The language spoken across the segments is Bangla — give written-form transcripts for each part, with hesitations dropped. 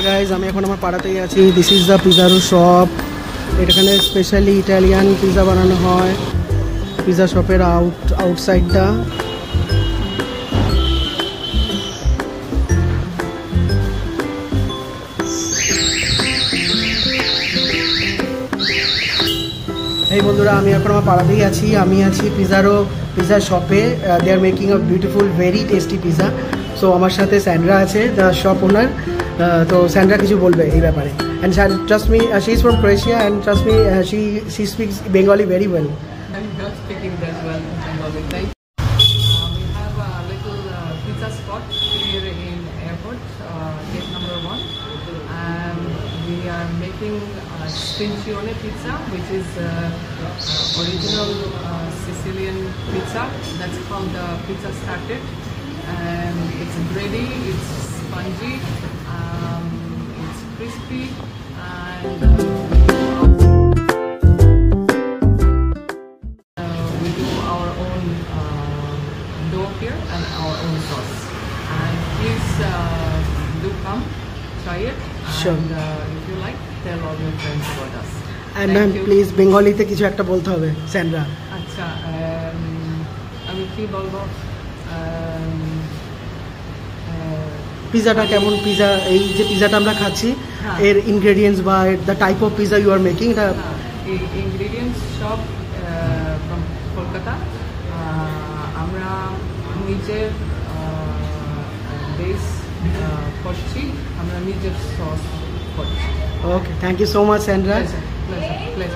গাইজ আমি এখন আমার পাড়াতেই আছি। This is the Pizarro shop. এখানে স্পেশালি ইটালিয়ান পিজা বানানো হয়। পিজা শপের আউটসাইডটা। এই বন্ধুরা আমি এখন আমার পাড়াতেই আছি। আমি আছি পিজা শপে। They are making a beautiful very tasty pizza. So আমার সাথে স্যান্ড্রা আছে, দ্য শপ ওনার। তো স্যান্ড্রা কিছু বলবে এই ব্যাপারে। And trust me, she is from Croatia and trust me she speaks Bengali very well. I'm just speaking that well in Bengali. We have a little pizza spot here in airport, gate number 1, and we are making Stincione pizza, which is original Sicilian pizza. That's how the pizza started, and it's bready, it's spongy, it's crispy, and here and our own sauce. And please do come try it. Sure. And if you like, tell all your friends about us. And ma'am, please বেঙ্গলিতে কিছু একটা বলতে হবে স্যান্ড্রা। আচ্ছা, আমি কি বলবো? পিজাটা কেমন? পিজা, এই যে পিজাটা আমরা খাচ্ছি এর ইনগ্রেডিয়েন্টস বা the type of pizza you are making, এটা ইনগ্রেডিয়েন্টস সব ফ্রম কলকাতা। আমরা নিজের বেস করছি, আমরা নিজের সস করছি। Okay, thank you so much Sandra.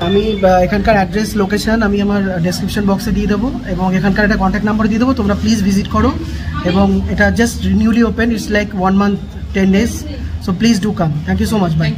আমি এখানকার অ্যাড্রেস লোকেশন আমি আমার ডেসক্রিপশন বক্সে দিয়ে দেবো এবং এখানকার একটা কন্ট্যাক্ট নাম্বার দিয়ে দেবো। তোমরা প্লিজ ভিজিট করো এবং এটা just newly open, it's like 1 month 10 days, so please do come. Thank you so much. By.